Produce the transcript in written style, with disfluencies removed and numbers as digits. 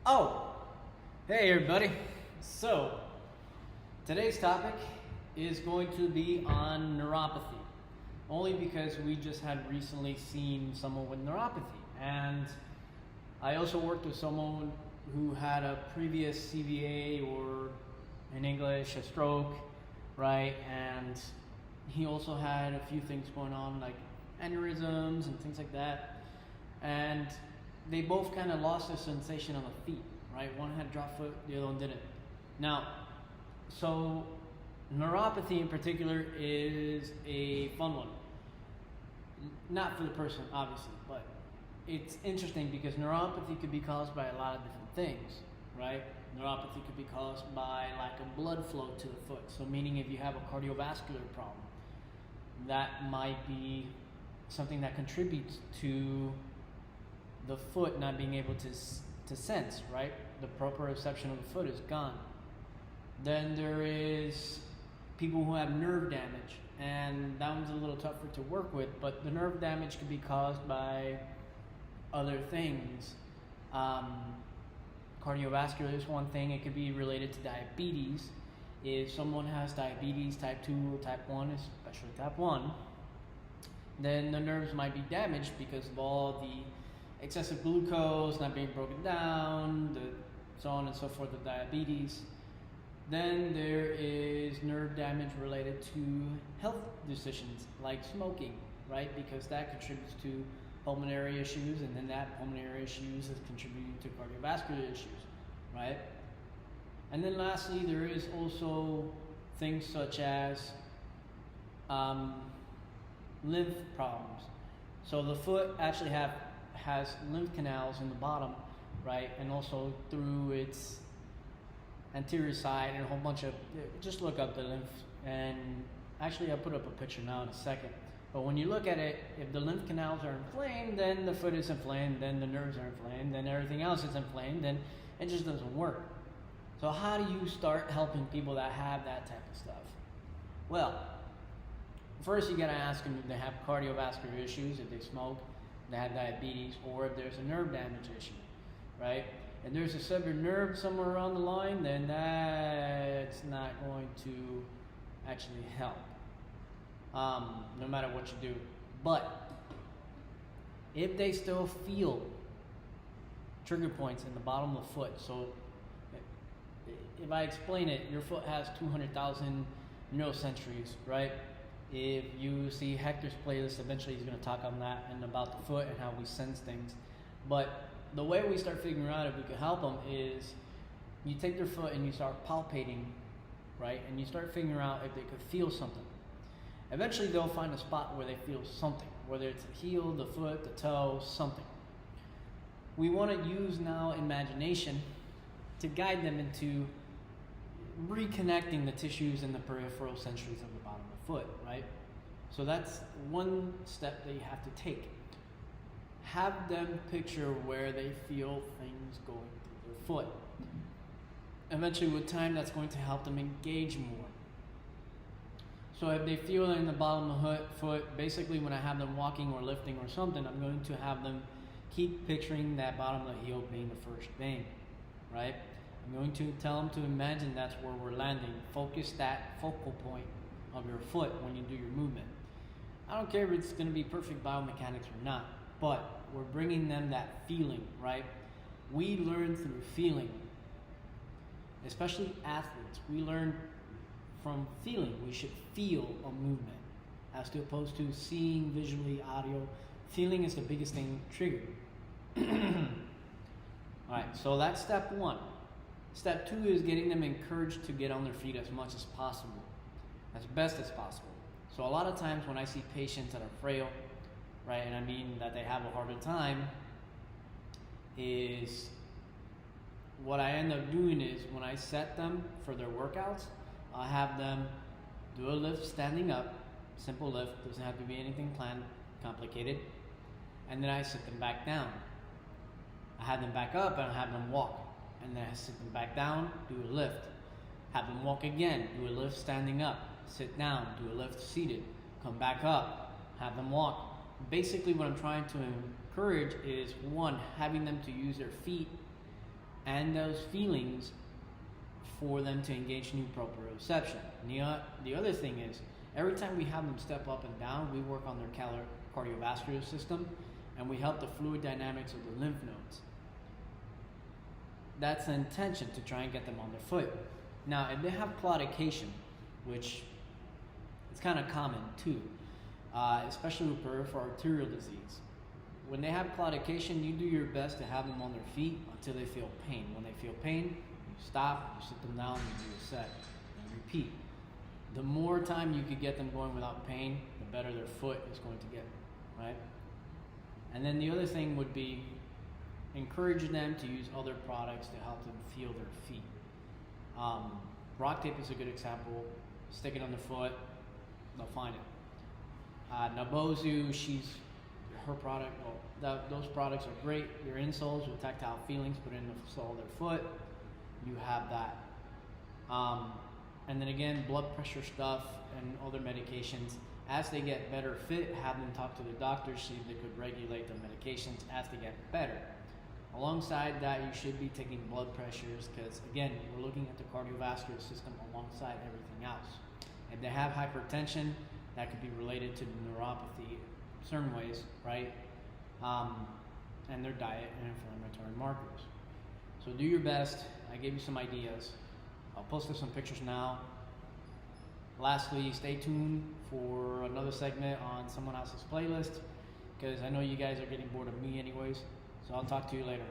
Oh, hey everybody. So, today's topic is going to be on neuropathy. Only because we just had recently seen someone with neuropathy. And I also worked with someone who had a previous CVA, or in English, a stroke, right? And he also had a few things going on, like aneurysms and things like that. And they both kind of lost their sensation on the feet, right? One had drop foot, the other one didn't. Now, so neuropathy in particular is a fun one. Not for the person, obviously, but it's interesting because neuropathy could be caused by a lot of different things, right? Neuropathy could be caused by lack of blood flow to the foot. So meaning if you have a cardiovascular problem, that might be something that contributes to the foot not being able to sense, right? The proprioception of the foot is gone. Then there is people who have nerve damage, and that one's a little tougher to work with, but the nerve damage could be caused by other things. Cardiovascular is one thing. It could be related to diabetes. If someone has diabetes type 2 or type 1, especially type 1, then the nerves might be damaged because of all the excessive glucose not being broken down, so on and so forth with diabetes. Then there is nerve damage related to health decisions like smoking, right? Because that contributes to pulmonary issues, and then that pulmonary issues is contributing to cardiovascular issues, right? And then lastly, there is also things such as lymph problems. So the foot actually has lymph canals in the bottom, right? And also through its anterior side and a whole bunch of, just look up the lymph, and actually I'll put up a picture now in a second. But when you look at it, if the lymph canals are inflamed, then the foot is inflamed, then the nerves are inflamed, then everything else is inflamed, then it just doesn't work. So how do you start helping people that have that type of stuff? Well, first you gotta ask them if they have cardiovascular issues, if they smoke, if they have diabetes, or if there's a nerve damage issue, right? If there's a severed nerve somewhere around the line, then that's not going to actually help, no matter what you do. But if they still feel trigger points in the bottom of the foot, so if I explain it, your foot has 200,000 neurosensories, right? If you see Hector's playlist, eventually he's going to talk on that and about the foot and how we sense things. But the way we start figuring out if we can help them is you take their foot and you start palpating, right? And you start figuring out if they could feel something. Eventually they'll find a spot where they feel something, whether it's the heel, the foot, the toe, something. We want to use now imagination to guide them into reconnecting the tissues and the peripheral sensories of the bottom of the foot, right? So that's one step that you have to take. Have them picture where they feel things going through their foot. Eventually, with time, that's going to help them engage more. So if they feel it in the bottom of the foot, basically when I have them walking or lifting or something, I'm going to have them keep picturing that bottom of the heel being the first thing, right? I'm going to tell them to imagine that's where we're landing. Focus that focal point of your foot when you do your movement. I don't care if it's going to be perfect biomechanics or not, but we're bringing them that feeling, right? We learn through feeling, especially athletes. We learn from feeling. We should feel a movement as to opposed to seeing visually, audio. Feeling is the biggest thing triggered. All right, so that's step one. Step two is getting them encouraged to get on their feet as much as possible, as best as possible. So a lot of times when I see patients that are frail, right, and I mean that they have a harder time, is what I end up doing is when I set them for their workouts, I have them do a lift standing up, simple lift, doesn't have to be anything planned, complicated, and then I sit them back down. I have them back up and I have them walk, and then I sit them back down, do a lift, have them walk again, do a lift standing up, sit down, do a lift seated, come back up, have them walk. Basically what I'm trying to encourage is, one, having them to use their feet and those feelings for them to engage new proprioception. And the other thing is, every time we have them step up and down, we work on their cardiovascular system, and we help the fluid dynamics of the lymph nodes. That's the intention, to try and get them on their foot. Now, if they have claudication, which is kind of common too, especially with peripheral arterial disease, when they have claudication, you do your best to have them on their feet until they feel pain. When they feel pain, you stop, you sit them down, you do a set, and repeat. The more time you could get them going without pain, the better their foot is going to get, right? And then the other thing would be encourage them to use other products to help them feel their feet. Rock tape is a good example. Stick it on the foot, they'll find it. Nabozu, her product, those products are great. Your insoles with tactile feelings, put in the sole of their foot, you have that. And then again, blood pressure stuff and other medications. As they get better fit, have them talk to the doctor, see if they could regulate their medications as they get better. Alongside that, you should be taking blood pressures, because again, we're looking at the cardiovascular system alongside everything else. If they have hypertension, that could be related to neuropathy certain ways, right? And their diet and inflammatory markers. So do your best. I gave you some ideas. I'll post some pictures now. Lastly, stay tuned for another segment on someone else's playlist, because I know you guys are getting bored of me anyways. So I'll talk to you later.